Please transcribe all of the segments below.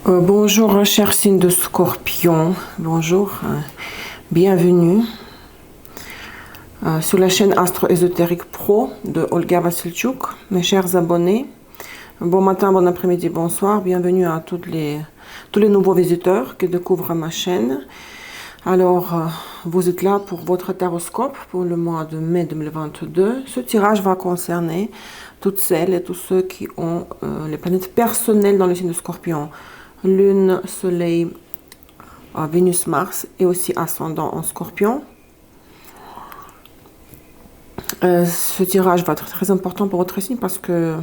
Bonjour, cher signe de Scorpion. Bonjour, bienvenue sur la chaîne Astro Ésotérique Pro de Olga Vassilchuk. Mes chers abonnés, bon matin, bon après-midi, bonsoir. Bienvenue à tous les nouveaux visiteurs qui découvrent ma chaîne. Alors, vous êtes là pour votre taroscope pour le mois de mai 2022. Ce tirage va concerner toutes celles et tous ceux qui ont les planètes personnelles dans le signe de Scorpion. Lune, Soleil, Vénus, Mars et aussi ascendant en Scorpion. Ce tirage va être très important pour votre signe parce que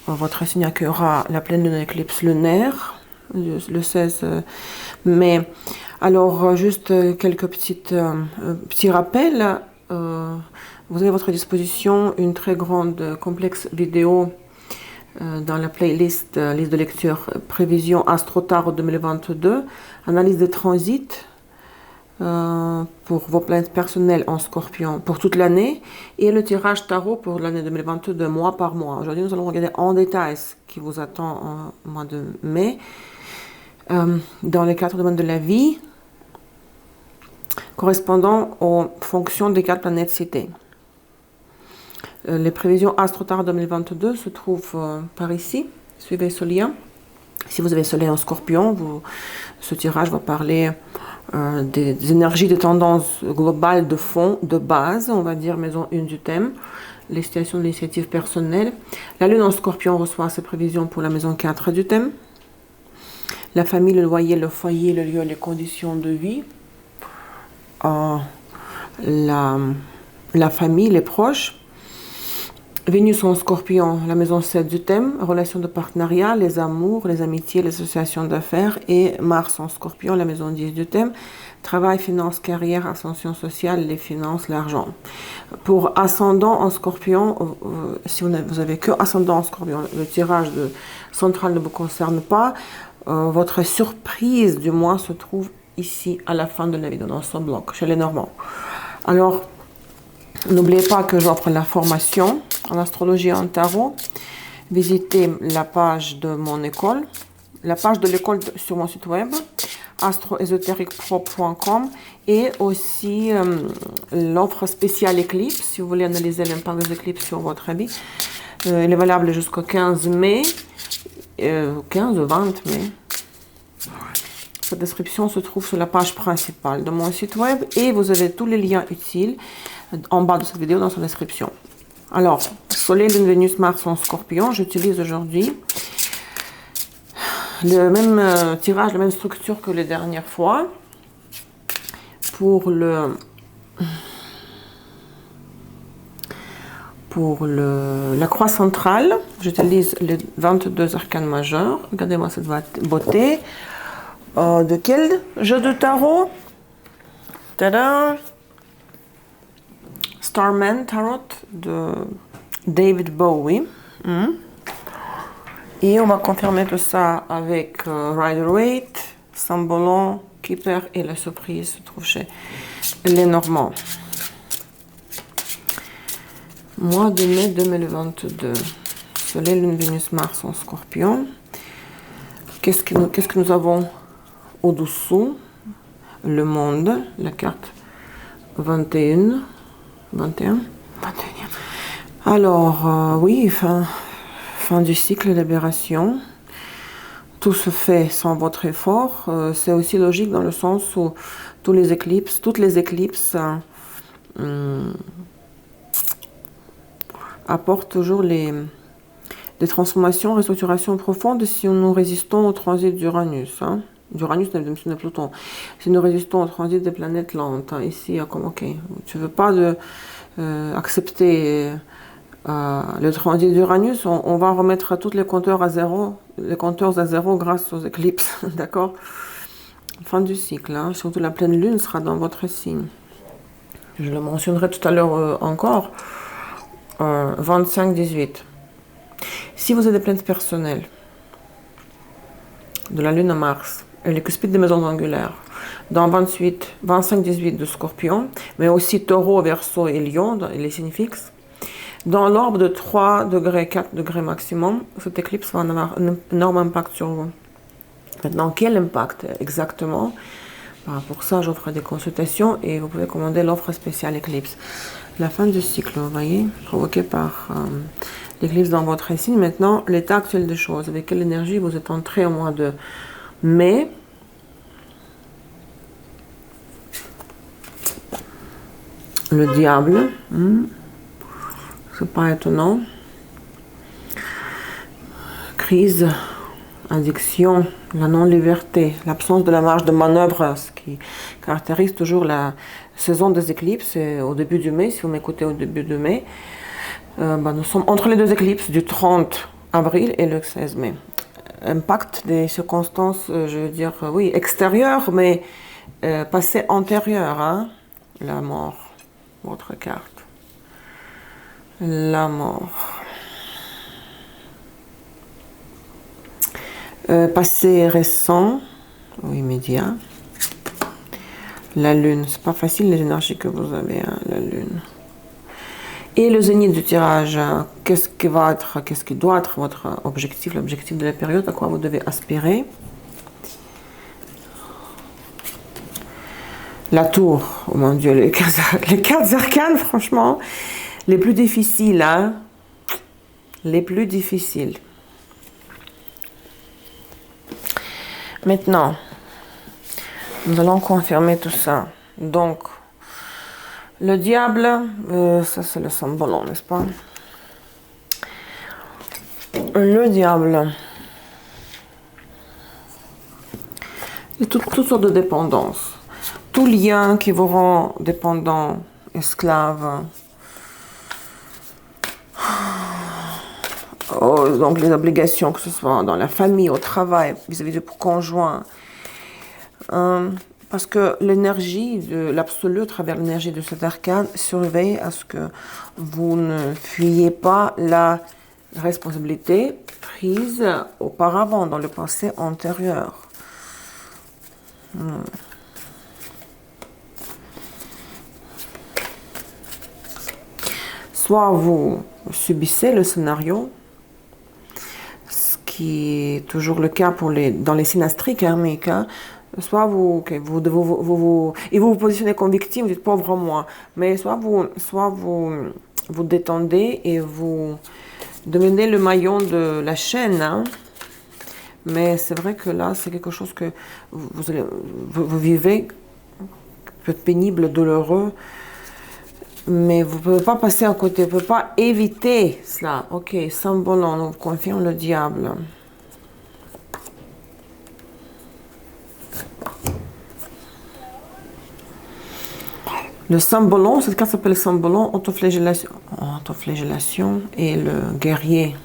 votre signe accueillera la pleine lune éclipse lunaire le 16 mai. Alors, juste quelques petits rappels. Vous avez à votre disposition une très grande complexe vidéo dans la playlist liste de lecture prévision Astro Tarot 2022, analyse des transits pour vos planètes personnelles en Scorpion pour toute l'année et le tirage tarot pour l'année 2022 mois par mois. Aujourd'hui, nous allons regarder en détail ce qui vous attend au mois de mai dans les 4 domaines de la vie correspondant aux fonctions des 4 planètes citées. Les prévisions Astro Tarot 2022 se trouvent par ici. Suivez ce lien. Si vous avez Soleil en Scorpion, ce tirage va parler des énergies, des tendances globales de fond, de base, on va dire maison 1 du thème, les situations de l'initiative personnelle. La Lune en Scorpion reçoit ses prévisions pour la maison 4 du thème. La famille, le loyer, le foyer, le lieu, les conditions de vie. La famille, les proches. Vénus en Scorpion, la maison 7 du thème, relations de partenariat, les amours, les amitiés, les associations d'affaires. Et Mars en Scorpion, la maison 10 du thème, travail, finances, carrière, ascension sociale, les finances, l'argent. Pour ascendant en Scorpion, si vous avez que ascendant en Scorpion, le tirage central ne vous concerne pas. Votre surprise du mois se trouve ici à la fin de la vidéo, dans ce bloc, chez les Normands. Alors, n'oubliez pas que j'offre la formation en astrologie et en tarot. Visitez la page de mon école, la page de l'école sur mon site web astroésotériquepro.com et aussi l'offre spéciale éclipse si vous voulez analyser l'impact des éclipses sur votre habit. Elle est valable jusqu'au 15 mai, 15 ou 20 mai. Cette description se trouve sur la page principale de mon site web et vous avez tous les liens utiles en bas de cette vidéo dans sa description. Alors, Soleil, Lune, Vénus, Mars en Scorpion, j'utilise aujourd'hui le même tirage, la même structure que les dernières fois. Pour la croix centrale, j'utilise les 22 arcanes majeurs. Regardez-moi cette beauté. De quel jeu de tarot? Tada! Starman Tarot de David Bowie. Et on va confirmer tout ça avec Rider-Waite, Sambolon, Keeper et la surprise se trouve chez les Normands. Mois de mai 2022. Soleil, Lune, Vénus, Mars en Scorpion. Qu'est-ce que nous avons au-dessous? Le monde, la carte 21. Alors, oui, fin du cycle, libération. Tout se fait sans votre effort. C'est aussi logique dans le sens où toutes les éclipses apportent toujours des transformations, restructurations profondes si nous résistons au transit d'Uranus. D'Uranus de Pluton. Si nous résistons au transit des planètes lentes, ici, comme ok, tu veux pas accepter le transit d'Uranus, on va remettre tous les compteurs à zéro, grâce aux éclipses, d'accord? Fin du cycle, surtout la pleine lune sera dans votre signe. Je le mentionnerai tout à l'heure encore. 25-18. Si vous avez des planètes personnelles de la lune à Mars, et les cuspides des maisons angulaires, dans 25-18 de Scorpion, mais aussi Taureau, Verseau et Lion, et les signes fixes, dans l'ordre de 3 degrés, 4 degrés maximum, cette éclipse va en avoir un énorme impact sur vous. Maintenant, quel impact exactement? Pour ça, j'offre des consultations et vous pouvez commander l'offre spéciale éclipse. La fin du cycle, vous voyez, provoquée par l'éclipse dans votre signe. Maintenant, l'état actuel des choses. Avec quelle énergie vous êtes entré au mois de mai? Le diable. C'est pas étonnant. Crise, addiction, la non-liberté, l'absence de la marge de manœuvre, ce qui caractérise toujours la saison des éclipses. Au début du mai, si vous m'écoutez au début de mai, nous sommes entre les deux éclipses du 30 avril et le 16 mai. Impact des circonstances, je veux dire, oui, extérieures, mais passé antérieur, hein? La mort, votre carte. La mort. Passé récent ou immédiat. La lune, c'est pas facile les énergies que vous avez, hein, la lune. Et le zénith du tirage, hein, qu'est-ce qui doit être votre objectif, l'objectif de la période, à quoi vous devez aspirer. La tour, oh mon Dieu, les cartes arcanes, franchement, les plus difficiles, hein, les plus difficiles. Maintenant, nous allons confirmer tout ça. Donc, le diable, ça c'est le symbole, n'est-ce pas? Le diable. Et toutes sortes de dépendances. Tout lien qui vous rend dépendant, esclave. Oh, donc les obligations, que ce soit dans la famille, au travail, vis-à-vis du conjoint. Parce que l'énergie de l'absolu, à travers l'énergie de cet arcane, surveille à ce que vous ne fuyez pas la responsabilité prise auparavant, dans le passé antérieur. Soit vous subissez le scénario, ce qui est toujours le cas dans les signes astriques karmiques, hein, soit vous vous positionnez comme victime, vous dites pauvre moi, mais soit vous détendez et vous devenez le maillon de la chaîne, hein. Mais c'est vrai que là, c'est quelque chose que vous vivez, peut-être pénible, douloureux, mais vous ne pouvez pas passer à côté, vous ne pouvez pas éviter cela. Ok, symbole, on nous confirme le diable. Le symbolon, cette carte s'appelle symbolon, autoflagellation et le guerrier.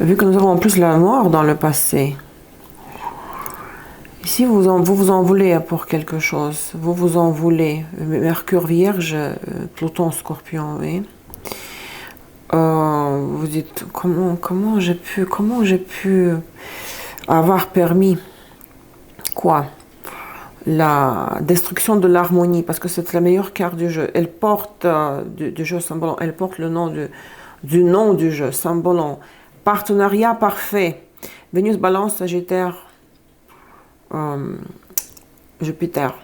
Vu que nous avons en plus la mort dans le passé, ici vous vous en voulez pour quelque chose, vous vous en voulez. Mercure Vierge, Pluton Scorpion, oui. Vous dites comment j'ai pu avoir permis quoi? La destruction de l'harmonie, parce que c'est la meilleure carte du jeu. Elle porte du jeu Symbolon, elle porte le nom du nom du jeu Symbolon. Partenariat parfait. Vénus, Balance, Sagittaire, Jupiter.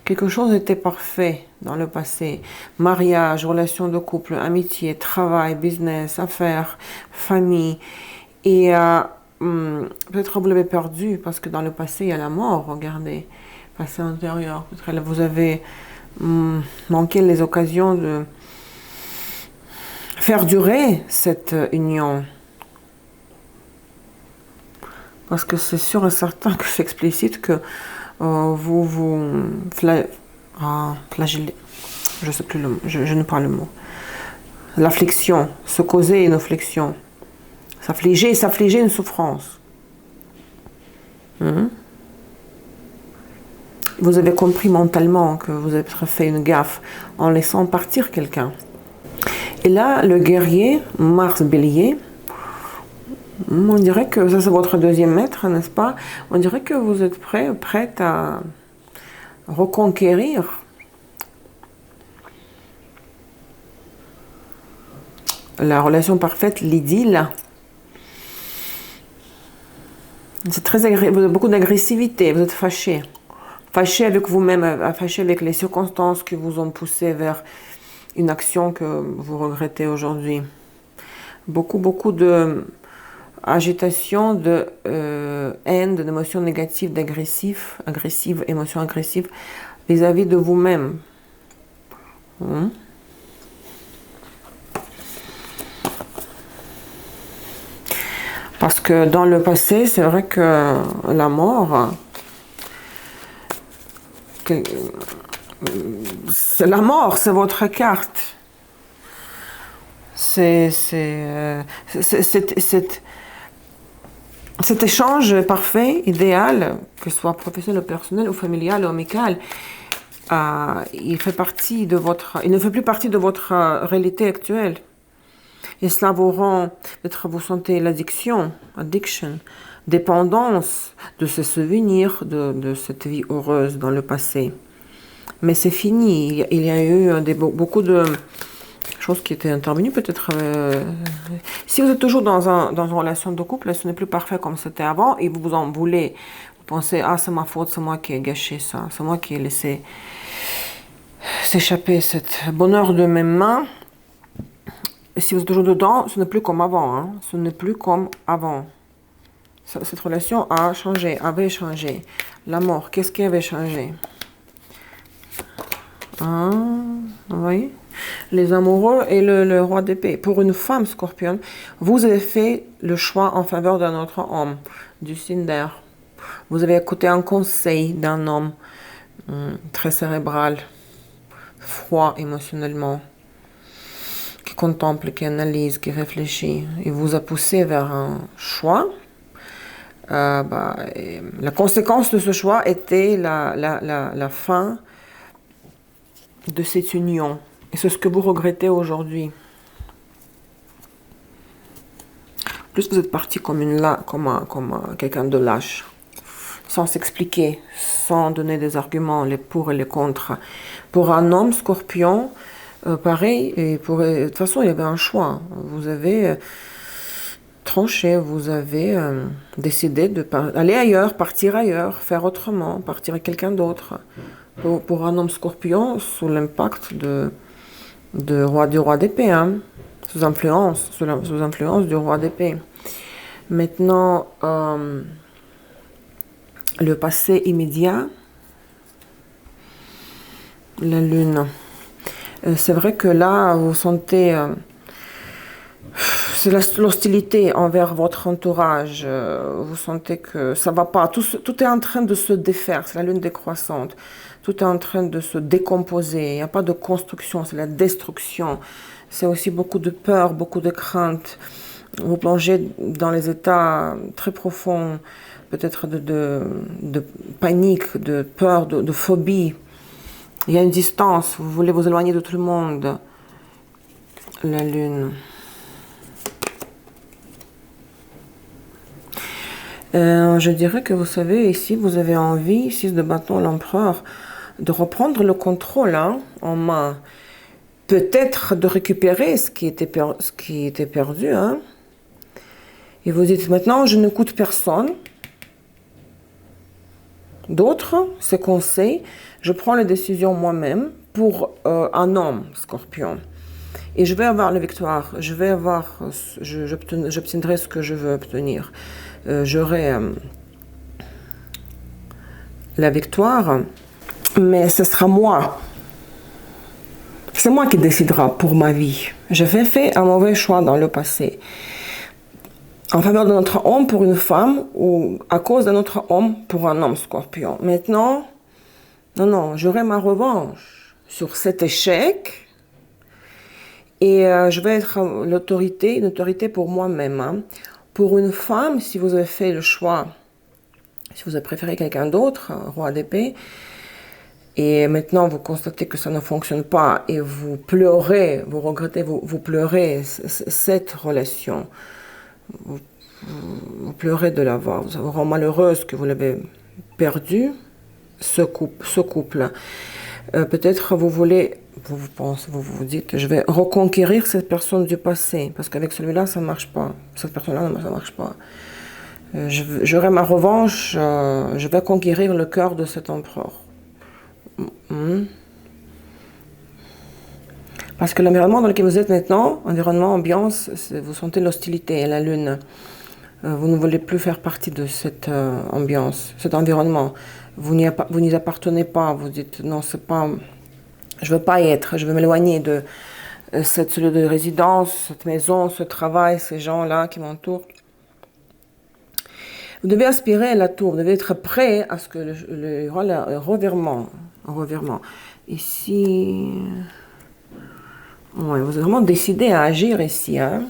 Quelque chose était parfait dans le passé. Mariage, relation de couple, amitié, travail, business, affaires, famille. Et peut-être vous l'avez perdu parce que dans le passé, il y a la mort, regardez. Passé antérieur. Peut-être vous avez manqué les occasions de faire durer cette union. Parce que c'est sûr et certain que c'est explicite que vous flagellez. Je sais plus le mot, je ne parle le mot. L'affliction, se causer une affliction. S'affliger une souffrance. Vous avez compris mentalement que vous avez fait une gaffe en laissant partir quelqu'un. Et là, le guerrier, Mars Bélier, on dirait que ça c'est votre deuxième maître, n'est-ce pas? On dirait que vous êtes prête à reconquérir la relation parfaite, l'idylle. C'est vous avez beaucoup d'agressivité, vous êtes fâché. Fâché avec vous-même, fâché avec les circonstances qui vous ont poussé vers une action que vous regrettez aujourd'hui. Beaucoup de agitation, de haine, d'émotions négatives, agressives, émotions agressives vis-à-vis de vous-même. Parce que dans le passé, c'est vrai que la mort, c'est la mort, c'est votre carte. Cet échange parfait, idéal, que ce soit professionnel ou personnel, ou familial ou amical, il ne fait plus partie de votre réalité actuelle. Et cela vous rend, peut-être vous sentez l'addiction, dépendance de ces souvenirs de cette vie heureuse dans le passé. Mais c'est fini, il y a eu beaucoup de choses qui étaient intervenues, peut-être. Si vous êtes toujours dans une relation de couple, ce n'est plus parfait comme c'était avant, et vous vous en voulez. Vous pensez, ah, c'est ma faute, c'est moi qui ai gâché ça, c'est moi qui ai laissé s'échapper cet bonheur de mes mains. Et si vous êtes toujours dedans, ce n'est plus comme avant. Hein. Ce n'est plus comme avant. Cette relation avait changé. La mort, qu'est-ce qui avait changé? Oui. Les amoureux et le roi d'épée. Pour une femme scorpion, vous avez fait le choix en faveur d'un autre homme, du signe d'air. Vous avez écouté un conseil d'un homme très cérébral, froid émotionnellement, qui contemple, qui analyse, qui réfléchit. Il vous a poussé vers un choix. La conséquence de ce choix était la fin de cette union. Et c'est ce que vous regrettez aujourd'hui. Plus vous êtes parti comme quelqu'un de lâche, sans s'expliquer, sans donner des arguments, les pour et les contre. Pour un homme scorpion, pareil, et de toute façon, il y avait un choix. Vous avez tranché, vous avez décidé d'aller ailleurs, partir ailleurs, faire autrement, partir avec quelqu'un d'autre. Pour un homme scorpion, sous l'impact du roi d'épée, hein, sous influence du roi d'épée. Maintenant, le passé immédiat, la lune. C'est vrai que là, vous sentez c'est l'hostilité envers votre entourage. Vous sentez que ça va pas. Tout est en train de se défaire. C'est la lune décroissante. Tout est en train de se décomposer. Il n'y a pas de construction, c'est la destruction. C'est aussi beaucoup de peur, beaucoup de crainte. Vous plongez dans les états très profonds, peut-être de panique, de peur, de phobie. Il y a une distance. Vous voulez vous éloigner de tout le monde. La lune. Je dirais que vous savez, ici, vous avez envie, 6 de bâton, l'empereur, de reprendre le contrôle en main. Peut-être de récupérer ce qui était perdu. Hein. Et vous dites, maintenant, je n'écoute personne. D'autres, ces conseils, je prends les décisions moi-même pour un homme, scorpion. Et je vais avoir la victoire. J'obtiendrai ce que je veux obtenir. J'aurai la victoire, mais ce sera moi. C'est moi qui décidera pour ma vie. J'avais fait un mauvais choix dans le passé. En faveur d'un autre homme pour une femme ou à cause d'un autre homme pour un homme scorpion. Maintenant, non, j'aurai ma revanche sur cet échec. Et je vais être une autorité pour moi-même. Hein. Pour une femme, si vous avez fait le choix, si vous avez préféré quelqu'un d'autre, roi d'épée, et maintenant vous constatez que ça ne fonctionne pas et vous pleurez, vous regrettez, vous pleurez cette relation. Vous pleurez de l'avoir. Vous vous rend malheureuse que vous l'avez perdu, ce couple. Peut-être vous voulez, vous vous dites, je vais reconquérir cette personne du passé, parce qu'avec celui-là, ça ne marche pas. Cette personne-là, ça ne marche pas. J'aurai ma revanche, je vais conquérir le cœur de cet empereur. Parce que l'environnement dans lequel vous êtes maintenant, environnement, ambiance, vous sentez l'hostilité, la lune. Vous ne voulez plus faire partie de cette ambiance, cet environnement. Vous n'y appartenez pas. Vous dites non, c'est pas. Je veux pas y être. Je veux m'éloigner de cette lieu de résidence, cette maison, ce travail, ces gens-là qui m'entourent. Vous devez aspirer à la tour. Vous devez être prêt à ce que le revirement. Ici. Ouais, vous êtes vraiment décidé à agir ici. Hein?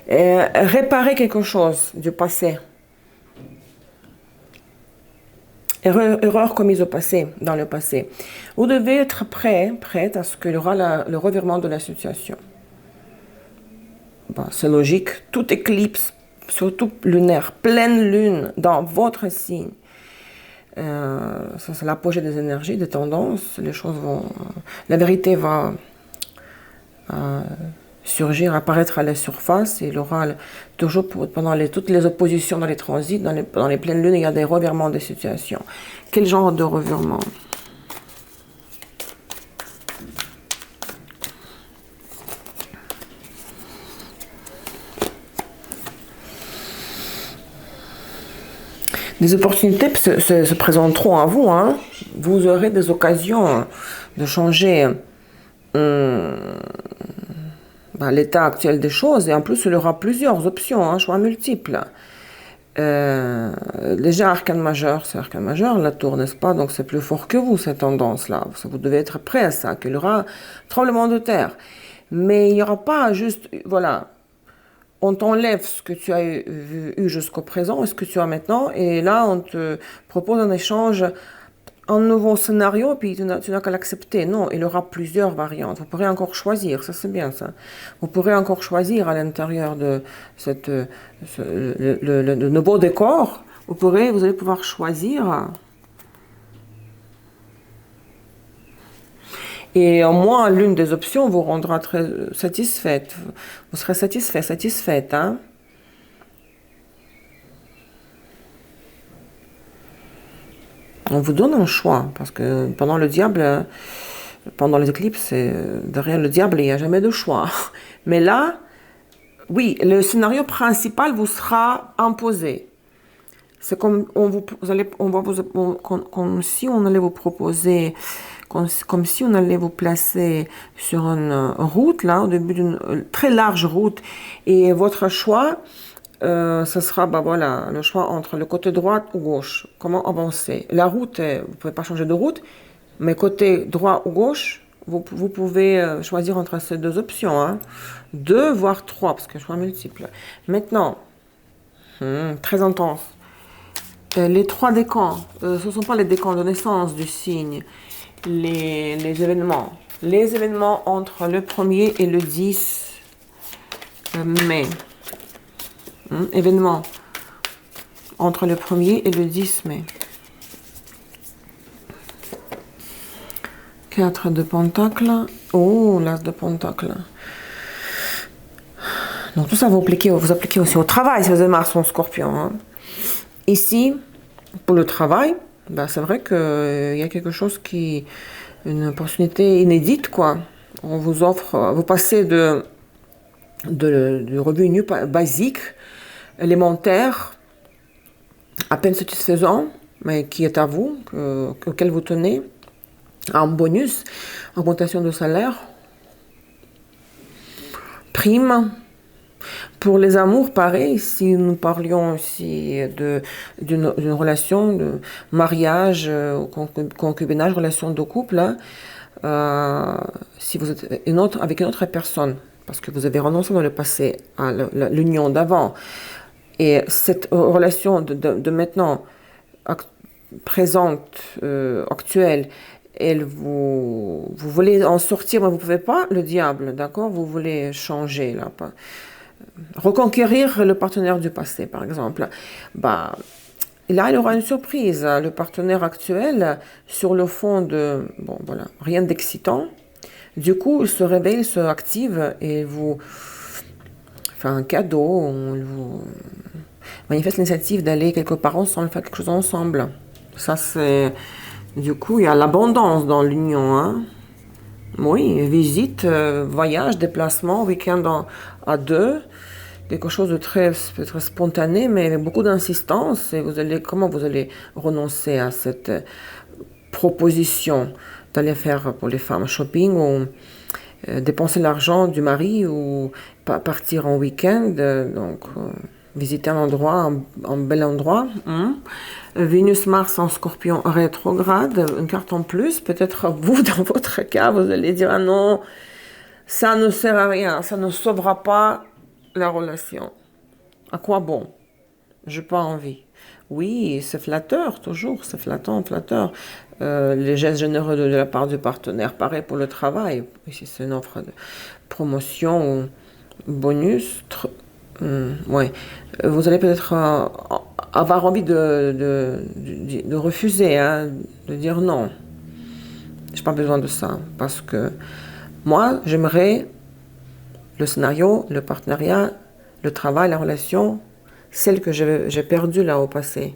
Réparer quelque chose du passé. Erreur commise au passé, dans le passé. Vous devez être prête à ce qu'il y aura le revirement de la situation. Bon, c'est logique. Toute éclipse, surtout lunaire, pleine lune dans votre signe. Ça, c'est l'apogée des énergies, des tendances. Les choses vont... la vérité va... surgir, apparaître à la surface, et il aura toujours pendant toutes les oppositions dans les transits, dans les pleines lunes, il y a des revirements de situations. Quel genre de revirement? Des opportunités se présenteront à vous, hein. Vous aurez des occasions de changer l'état actuel des choses, et en plus il y aura plusieurs options, hein, choix multiples. Déjà arcane majeur, c'est arcane majeur, la tour, n'est-ce pas? Donc c'est plus fort que vous, cette tendance-là. Vous devez être prêt à ça, qu'il y aura tremblement de terre. Mais il n'y aura pas juste, voilà, on t'enlève ce que tu as eu jusqu'au présent et ce que tu as maintenant, et là on te propose un échange, un nouveau scénario, puis tu n'as qu'à l'accepter. Non, il y aura plusieurs variantes. Vous pourrez encore choisir, ça c'est bien ça. Vous pourrez encore choisir à l'intérieur de le nouveau décor, vous allez pouvoir choisir. Et au moins, l'une des options vous rendra très satisfaite. Vous serez satisfaite, hein. On vous donne un choix, parce que pendant le diable, pendant les éclipses, derrière le diable, il n'y a jamais de choix. Mais là, oui, le scénario principal vous sera imposé. C'est comme comme si on allait vous proposer, comme si on allait vous placer sur une route, là, au début d'une très large route, et votre choix, ce sera voilà, le choix entre le côté droit ou gauche. Comment avancer? La route, vous ne pouvez pas changer de route, mais côté droit ou gauche, vous pouvez choisir entre ces deux options. Hein. 2, voire 3, parce que choix multiple. Maintenant, très intense. Les 3 décans, ce ne sont pas les décans de naissance du signe, les événements. Les événements entre le 1er et le 10 mai. Événement entre le 1er et le 10 mai. 4 de pentacles. Oh, l'as de pentacles. Donc tout ça vous appliquez aussi au travail si vous avez Mars en Scorpion. Hein. Ici, pour le travail, c'est vrai qu'il y a quelque chose une opportunité inédite, quoi. On vous offre, vous passez du revenu basique, élémentaire, à peine satisfaisant, mais qui est à vous, auquel vous tenez, en bonus, augmentation de salaire, prime. Pour les amours, pareil, si nous parlions aussi d'une relation de mariage, concubinage, relation de couple, si vous êtes avec une autre personne, parce que vous avez renoncé dans le passé à l'union d'avant, et cette relation de maintenant, présente, actuelle, vous voulez en sortir, mais vous ne pouvez pas, le diable, d'accord? Vous voulez changer, là, reconquérir le partenaire du passé, par exemple. Et là, il aura une surprise. Le partenaire actuel, sur le fond de, bon, voilà, rien d'excitant. Du coup, il se réveille, il se active et vous fait un cadeau, il vous manifeste l'initiative d'aller quelque part ensemble, faire quelque chose ensemble. Ça, c'est... Du coup, il y a l'abondance dans l'union, hein. Oui, visite, voyage, déplacement, week-end à deux. Quelque chose de très, très spontané, mais avec beaucoup d'insistance. Et vous allez, comment vous allez renoncer à cette proposition d'aller faire pour les femmes shopping ou dépenser l'argent du mari ou partir en week-end, visiter un endroit, un bel endroit. Vénus-Mars en Scorpion rétrograde, une carte en plus. Peut-être vous, dans votre cas, vous allez dire ah non, ça ne sert à rien, ça ne sauvera pas la relation. À quoi bon? J'ai pas envie. Oui, c'est flatteur, toujours, c'est flattant, flatteur. Les gestes généreux de la part du partenaire, pareil pour le travail. Si c'est une offre de promotion ou bonus, ouais. Vous allez peut-être avoir envie de refuser, hein, de dire non. J'ai pas besoin de ça. Parce que moi, j'aimerais le scénario, le partenariat, le travail, la relation, celle que j'ai perdue là au passé.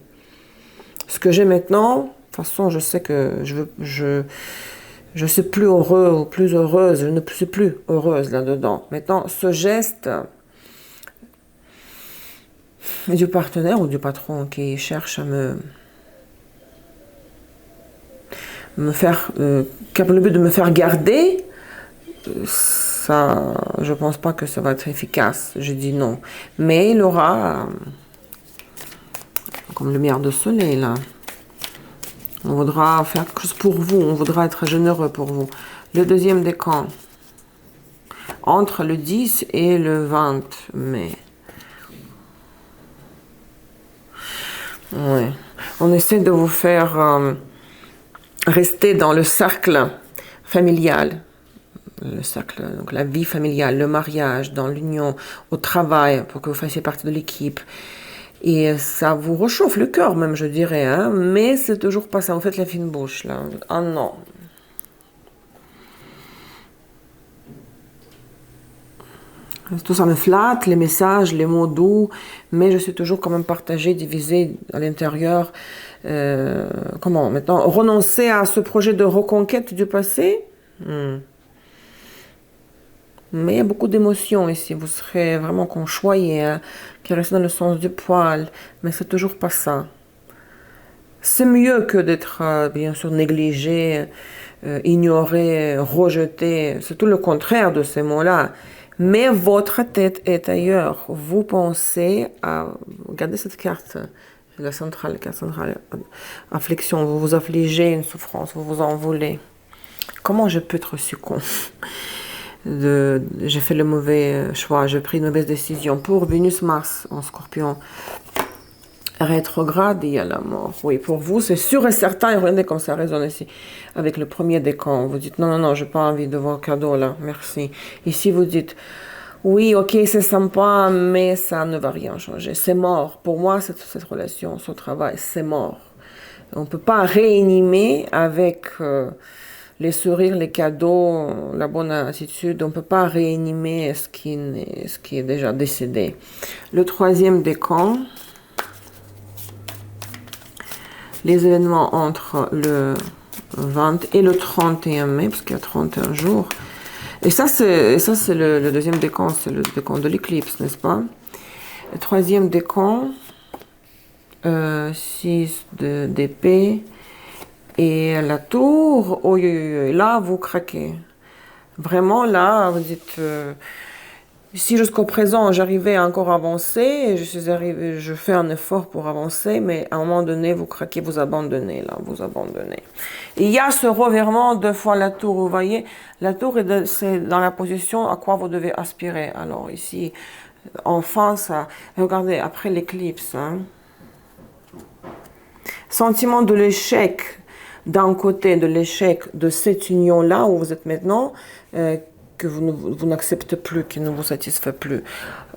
Ce que j'ai maintenant, de toute façon, je sais que je suis plus heureux ou plus heureuse, je ne suis plus heureuse là-dedans. Maintenant, ce geste du partenaire ou du patron qui cherche à me faire, qui a le but de me faire garder, ça, je pense pas que ça va être efficace. Je dis non. Mais il aura, comme lumière de soleil là, on voudra faire quelque chose pour vous, on voudra être généreux pour vous. Le deuxième décan, entre le 10 et le 20 mai. Ouais. On essaie de vous faire rester dans le cercle familial. Le cercle, donc la vie familiale, le mariage, dans l'union, au travail, pour que vous fassiez partie de l'équipe. Et ça vous réchauffe le cœur même, je dirais, hein, mais c'est toujours pas ça. Vous faites la fine bouche, là. Ah non. Tout ça me flatte, les messages, les mots doux, mais je suis toujours quand même partagée, divisée à l'intérieur. Comment maintenant renoncer à ce projet de reconquête du passé? Mais il y a beaucoup d'émotions ici. Vous serez vraiment conchoyé, hein, qui reste dans le sens du poil. Mais c'est toujours pas ça. C'est mieux que d'être, bien sûr, négligé, ignoré, rejeté. C'est tout le contraire de ces mots-là. Mais votre tête est ailleurs. Vous pensez à... Regardez cette carte, la carte centrale. Affliction, vous vous affligez une souffrance, vous vous en voulez. Comment je peux être aussi con? J'ai fait le mauvais choix, j'ai pris une mauvaise décision. Pour Vénus-Mars en Scorpion rétrograde, il y a la mort. Oui, pour vous, c'est sûr et certain. Et regardez comme ça résonne ici. Avec le premier décan, vous dites non, non, non, j'ai pas envie de vos cadeaux là, merci. Ici, vous dites oui, ok, c'est sympa, mais ça ne va rien changer. C'est mort. Pour moi, cette relation, ce travail, c'est mort. On ne peut pas réanimer avec... les sourires, les cadeaux, la bonne attitude, on ne peut pas réanimer ce qui est déjà décédé. Le troisième décan, les événements entre le 20 et le 31 mai, parce qu'il y a 31 jours. Et ça, c'est le deuxième décan, c'est le décan de l'éclipse, n'est-ce pas? Le troisième décan, 6 d'épée. Et la tour, oh, là, vous craquez. Vraiment, là, vous dites, si jusqu'au présent, j'arrivais à encore avancer, je fais un effort pour avancer, mais à un moment donné, vous craquez, vous abandonnez, là, vous abandonnez. Et il y a ce revirement 2 fois la tour, vous voyez, la tour, c'est dans la position à quoi vous devez aspirer. Alors ici, enfin, ça, regardez, après l'éclipse, hein, sentiment de l'échec, d'un côté de l'échec de cette union-là où vous êtes maintenant, que vous n'acceptez plus, qui ne vous satisfait plus.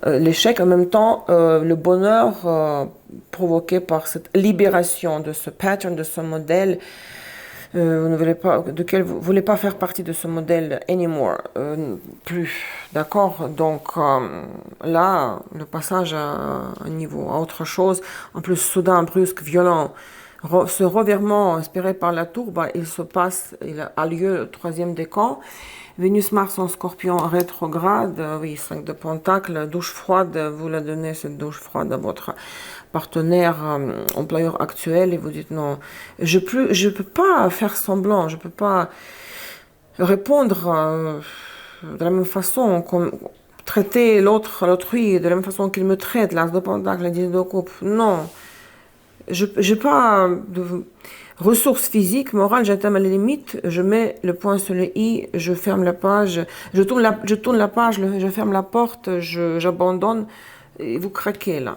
L'échec, en même temps, le bonheur provoqué par cette libération de ce pattern, de ce modèle. Vous ne voulez pas, vous voulez pas faire partie de ce modèle anymore, plus, d'accord? Donc là, le passage à un niveau, à autre chose, en plus soudain, brusque, violent, ce revirement inspiré par la tour, il a lieu au 3e décan. Vénus-Mars en Scorpion rétrograde, oui, 5 de Pentacle, douche froide, vous la donnez cette douche froide à votre partenaire, employeur actuel, et vous dites non, je peux pas faire semblant, je peux pas répondre de la même façon, traiter l'autrui de la même façon qu'il me traite, l'As de Pentacle, la 10 de coupe, non. Je n'ai pas de ressources physiques, morales, j'atteins les limites, je mets le point sur le i, je ferme la page, je tourne la page, je ferme la porte, j'abandonne, et vous craquez là.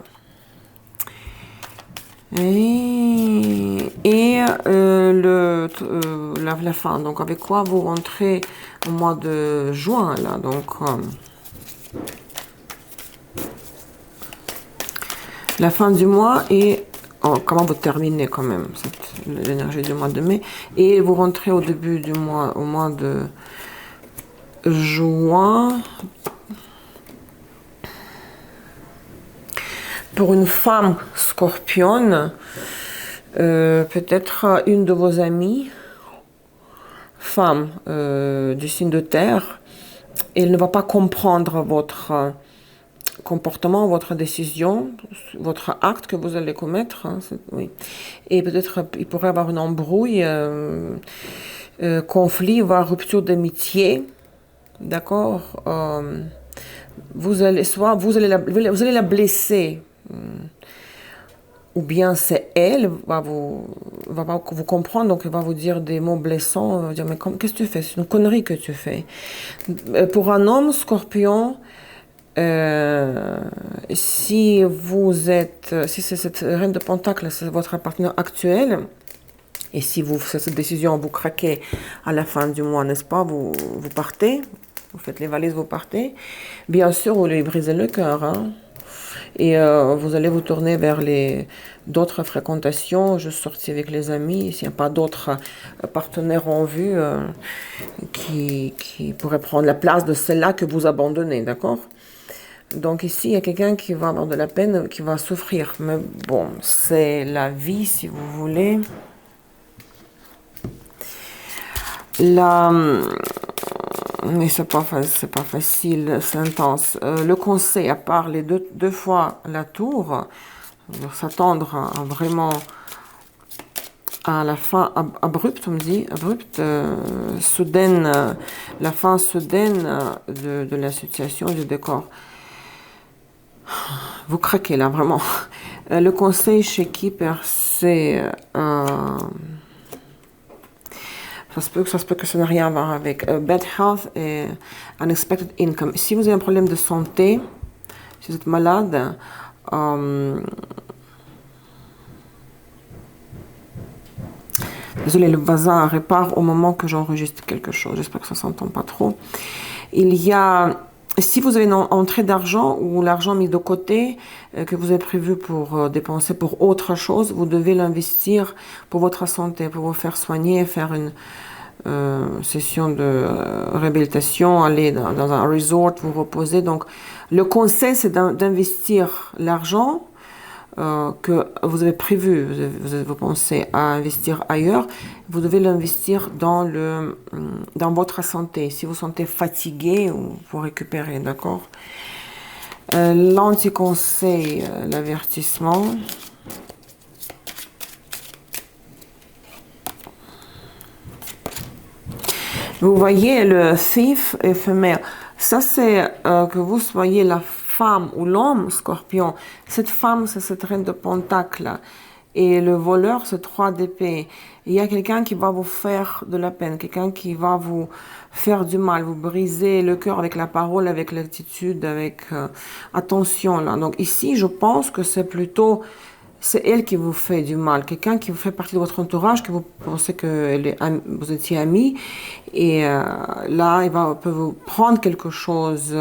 La fin, donc avec quoi vous rentrez au mois de juin là, donc la fin du mois et comment vous terminez quand même l'énergie du mois de mai, et vous rentrez au début du mois, au mois de juin. Pour une femme scorpionne, peut-être une de vos amies, femme du signe de terre, elle ne va pas comprendre votre comportement, votre décision, votre acte que vous allez commettre. Hein, oui. Et peut-être il pourrait y avoir une embrouille, conflit, voire rupture d'amitié. D'accord, vous allez la blesser, ou bien c'est elle va pas vous comprendre, donc elle va vous dire des mots blessants, va dire mais qu'est-ce que tu fais, c'est une connerie que tu fais. Pour un homme scorpion, si c'est cette reine de Pentacle, c'est votre partenaire actuel, et si cette décision vous craquez à la fin du mois, n'est-ce pas, vous partez, vous faites les valises, vous partez, bien sûr vous lui brisez le cœur, hein. Et vous allez vous tourner vers d'autres fréquentations, juste sortir avec les amis, s'il n'y a pas d'autres partenaires en vue qui pourraient prendre la place de celle-là que vous abandonnez, d'accord? Donc ici, il y a quelqu'un qui va avoir de la peine, qui va souffrir. Mais bon, c'est la vie, si vous voulez. Mais c'est pas facile, c'est intense. Le conseil, à part les deux fois la tour, s'attendre vraiment à la fin abrupte, on me dit, soudaine, la fin soudaine de la situation, du décor. Vous craquez là, vraiment. Le conseil chez qui percé, ça se peut que ça n'a rien à voir avec bad health et unexpected income. Si vous avez un problème de santé, si vous êtes malade, désolé, le voisin répare au moment que j'enregistre quelque chose. J'espère que ça ne s'entend pas trop. Si vous avez une entrée d'argent ou l'argent mis de côté que vous avez prévu pour dépenser pour autre chose, vous devez l'investir pour votre santé, pour vous faire soigner, faire une session de réhabilitation, aller dans un resort, vous reposer. Donc, le conseil, c'est d'investir l'argent que vous avez prévu, vous pensez à investir ailleurs, vous devez l'investir dans votre santé. Si vous sentez fatigué, vous récupérez, d'accord? L'anti-conseil, l'avertissement. Vous voyez le thief éphémère. Ça, c'est que vous soyez la femme ou l'homme scorpion. Cette femme, c'est cette reine de Pentacle. Et le voleur, c'est 3 d'épée. Il y a quelqu'un qui va vous faire de la peine, quelqu'un qui va vous faire du mal, vous briser le cœur avec la parole, avec l'attitude, avec attention là. Donc ici, je pense que c'est elle qui vous fait du mal, quelqu'un qui vous fait partie de votre entourage, que vous pensez que vous étiez amis, et là, peut vous prendre quelque chose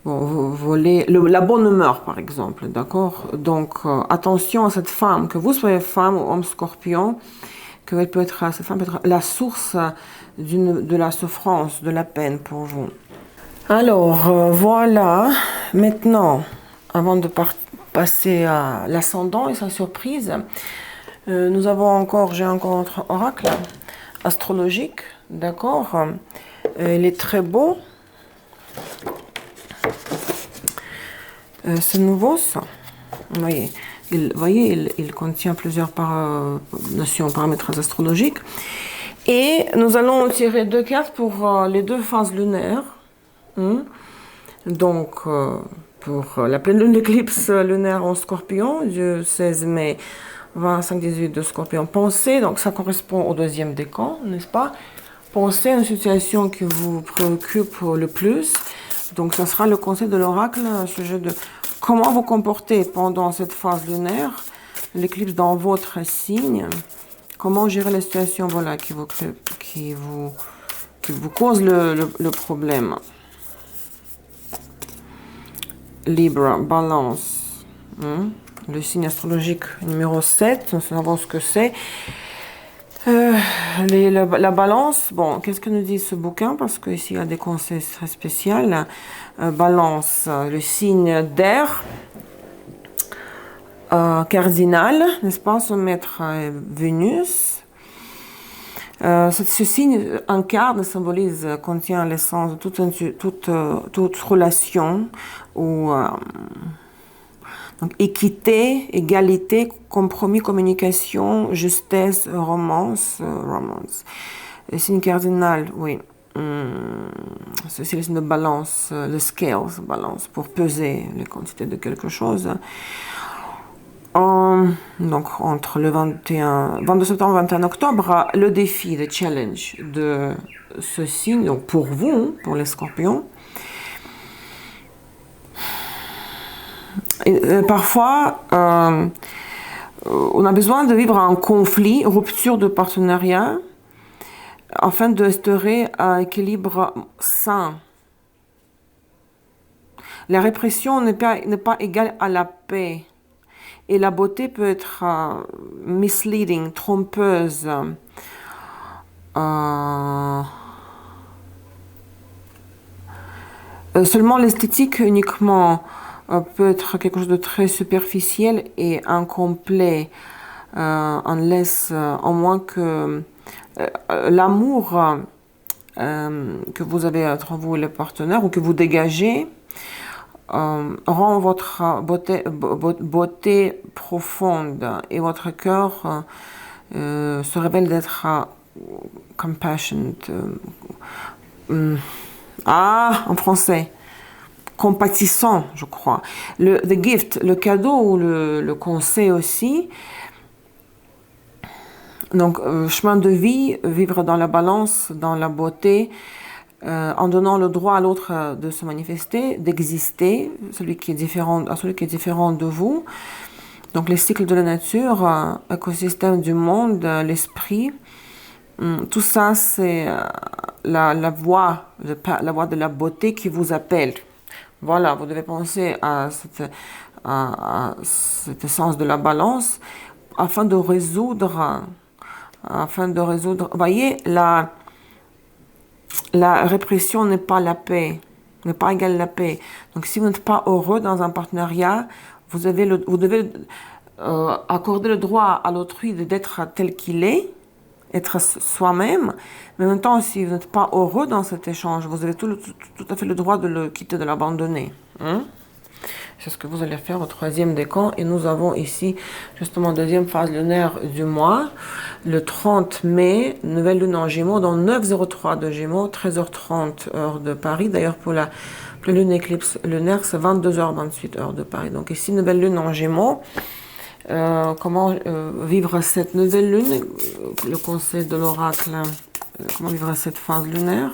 bon, vous voulez la bonne humeur, par exemple, d'accord? Donc, attention à cette femme, que vous soyez femme ou homme scorpion, que cette femme peut être la source de la souffrance, de la peine pour vous. Alors, voilà. Maintenant, avant de passer à l'ascendant et sa surprise, j'ai encore notre oracle astrologique, d'accord? Il est très beau. C'est nouveau, ça. Vous voyez, il contient plusieurs notions, paramètres astrologiques. Et nous allons tirer 2 cartes pour les 2 phases lunaires. Donc, pour la pleine lune d'éclipse lunaire en Scorpion, du 16 mai 25-18 de Scorpion, pensez, donc ça correspond au 2e décan, n'est-ce pas? Pensez à une situation qui vous préoccupe le plus. Donc, ça sera le conseil de l'oracle au sujet de comment vous comporter pendant cette phase lunaire, l'éclipse dans votre signe, comment gérer la situation voilà, qui vous cause le problème. Libre, balance, le signe astrologique numéro 7, nous savons ce que c'est. La balance, bon, qu'est-ce que nous dit ce bouquin? Parce qu'ici, il y a des conseils très spéciaux. Balance, le signe d'air, cardinal, n'est-ce pas? Son maître Vénus. Ce signe incarne, symbolise, contient l'essence de toute relation ou donc, équité, égalité, compromis, communication, justesse, romance. Le signe cardinal, oui. C'est le signe de balance, le scale, balance, pour peser les quantités de quelque chose. Donc, entre le 22 septembre et 21 octobre, le défi, le challenge de ce signe, donc pour vous, pour les scorpions. Et, parfois, on a besoin de vivre un conflit, rupture de partenariat, afin d'instaurer un équilibre sain. La répression n'est pas égale à la paix. Et la beauté peut être misleading, trompeuse. Seulement l'esthétique uniquement peut être quelque chose de très superficiel et incomplet. On laisse en moins que l'amour que vous avez entre vous et le partenaire ou que vous dégagez rend votre beauté profonde et votre cœur se révèle d'être compassionate. En français, compatissant, je crois. The gift, le cadeau ou le conseil aussi. Donc, chemin de vie, vivre dans la balance, dans la beauté, en donnant le droit à l'autre de se manifester, d'exister, celui qui est différent de vous. Donc les cycles de la nature, écosystème du monde, l'esprit, tout ça c'est la voie de la beauté qui vous appelle. Voilà, vous devez penser à cet essence de la balance afin de résoudre, vous voyez, la répression n'est pas la paix, n'est pas égale à la paix. Donc, si vous n'êtes pas heureux dans un partenariat, vous devez accorder le droit à l'autrui d'être tel qu'il est, être soi-même. Mais en même temps, si vous n'êtes pas heureux dans cet échange, vous avez tout à fait le droit de le quitter, de l'abandonner. C'est ce que vous allez faire au 3e décan. Et nous avons ici, justement, 2e phase lunaire du mois. Le 30 mai, nouvelle lune en Gémeaux, dans 9h03 de Gémeaux, 13h30 heure de Paris. D'ailleurs, pour la pleine lune éclipse lunaire, c'est 22h28 heure de Paris. Donc ici, nouvelle lune en Gémeaux. Comment vivre cette nouvelle lune? Le conseil de l'oracle. Comment vivre cette phase lunaire?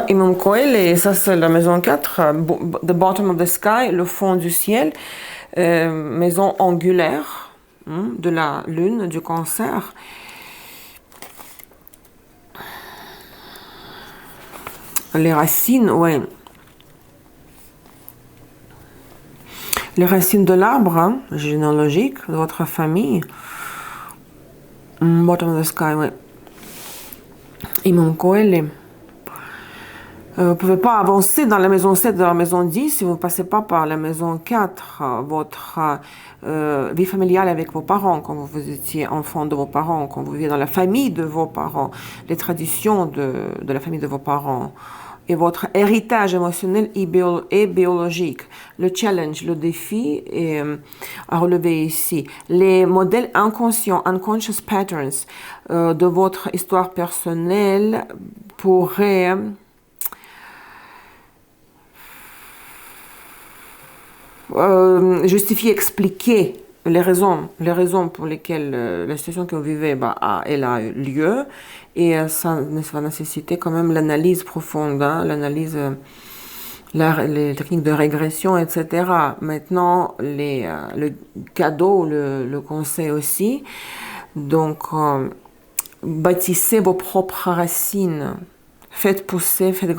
Imam Koel, et ça c'est la maison 4, The Bottom of the Sky, le fond du ciel, maison angulaire, de la lune, du cancer. Les racines, ouais. Les racines de l'arbre généalogique de votre famille. Bottom of the sky, ouais. Imoncoele. Vous ne pouvez pas avancer dans la maison 7, dans la maison 10 si vous ne passez pas par la maison 4. Votre vie familiale avec vos parents, quand vous étiez enfant de vos parents, quand vous viviez dans la famille de vos parents, les traditions de la famille de vos parents, et votre héritage émotionnel et biologique. Le challenge, le défi est à relever ici. Les modèles inconscients, unconscious patterns de votre histoire personnelle pourraient justifier, expliquer les raisons pour lesquelles la situation que vous vivez, elle a eu lieu, et ça va nécessiter quand même l'analyse profonde, l'analyse, les techniques de régression, etc. Maintenant, le cadeau, le conseil aussi, donc bâtissez vos propres racines, faites pousser, faites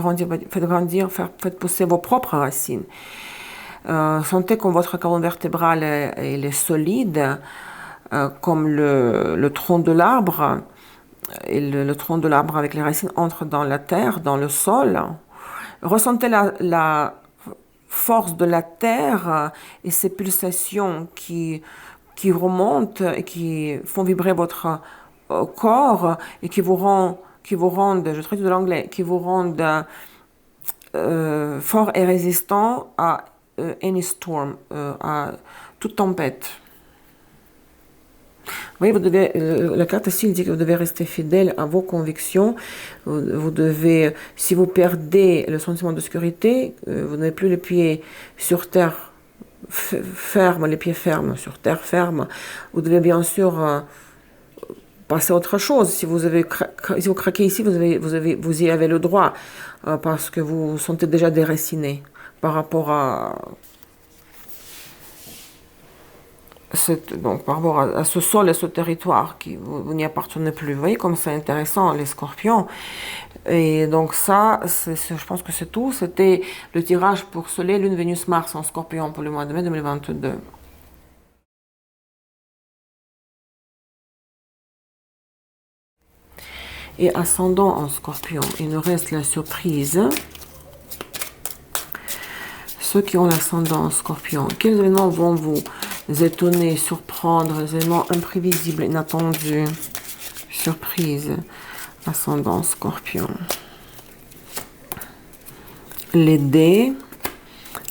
pousser vos propres racines. Sentez que votre colonne vertébrale elle est solide, comme le tronc de l'arbre, et le tronc de l'arbre avec les racines entre dans la terre, dans le sol. Ressentez la force de la terre et ces pulsations qui remontent et qui font vibrer votre corps et qui vous rendent, je traduis de l'anglais, qui vous rendent fort et résistant à any storm, à toute tempête. Vous voyez, la carte ici dit que vous devez rester fidèle à vos convictions. Vous devez, si vous perdez le sentiment de sécurité, vous n'avez plus les pieds sur terre ferme, les pieds fermes sur terre ferme. Vous devez bien sûr passer à autre chose. Si vous craquez ici, vous y avez le droit, parce que vous vous sentez déjà déraciné par rapport à ce sol et ce territoire qui vous n'y appartenez plus. Vous voyez comme c'est intéressant, les scorpions. Et donc ça, je pense que c'est tout. C'était le tirage pour Soleil, Lune, Vénus, Mars en scorpion pour le mois de mai 2022. Et ascendant en scorpion, il nous reste la surprise. Ceux qui ont l'ascendant en scorpion, quels événements vont vous étonner, surprendre, les événements imprévisibles, inattendus, surprise, ascendant scorpion. Les dés,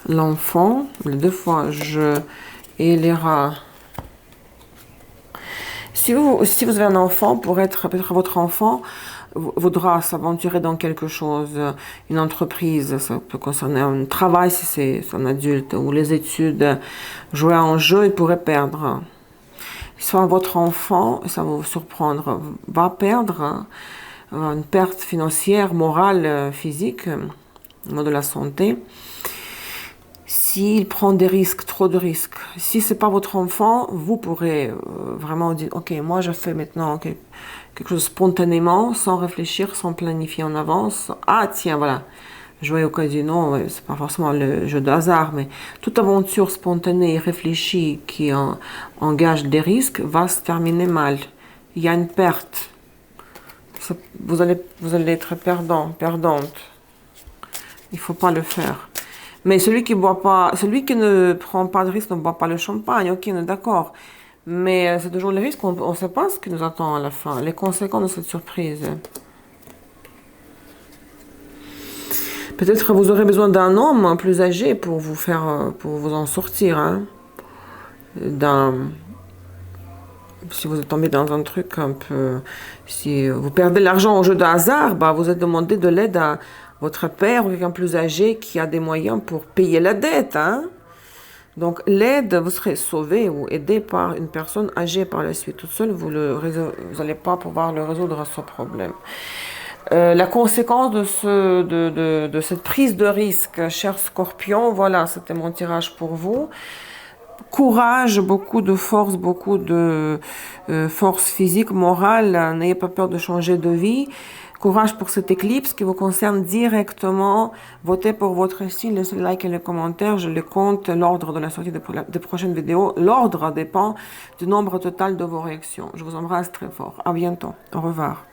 l'enfant, les deux fois je et les rats. Si vous avez un enfant, peut-être votre enfant voudra s'aventurer dans quelque chose, une entreprise, ça peut concerner un travail si c'est un adulte, ou les études, jouer à un jeu, il pourrait perdre. Soit votre enfant, ça va vous surprendre, va perdre une perte financière, morale, physique, au niveau de la santé, s'il prend des risques, trop de risques. Si c'est pas votre enfant, vous pourrez vraiment dire, ok, moi je fais maintenant quelque chose spontanément, sans réfléchir, sans planifier en avance. Ah tiens, voilà, jouer au casino, c'est pas forcément le jeu de hasard, mais toute aventure spontanée et réfléchie qui engage des risques va se terminer mal. Il y a une perte. Vous allez être perdante. Il faut pas le faire. Mais celui qui ne prend pas de risque ne boit pas le champagne. Ok, on est d'accord. Mais c'est toujours le risque. On ne sait pas ce qui nous attend à la fin. Les conséquences de cette surprise. Peut-être vous aurez besoin d'un homme plus âgé pour vous en sortir. Hein. Si vous êtes tombé dans un truc un peu... Si vous perdez l'argent au jeu de hasard, vous êtes demandé de l'aide à votre père ou quelqu'un plus âgé qui a des moyens pour payer la dette. Hein? Donc l'aide, vous serez sauvé ou aidé par une personne âgée par la suite. Toute seule, vous n'allez pas pouvoir le résoudre ce problème. La conséquence de cette prise de risque, cher Scorpion, voilà, c'était mon tirage pour vous. courage, beaucoup de force, beaucoup de force physique, morale. N'ayez pas peur de changer de vie. Courage pour cette éclipse qui vous concerne directement. Votez pour votre style, laissez le like et les commentaires. Je les compte, l'ordre de la sortie des prochaines vidéos. L'ordre dépend du nombre total de vos réactions. Je vous embrasse très fort. À bientôt. Au revoir.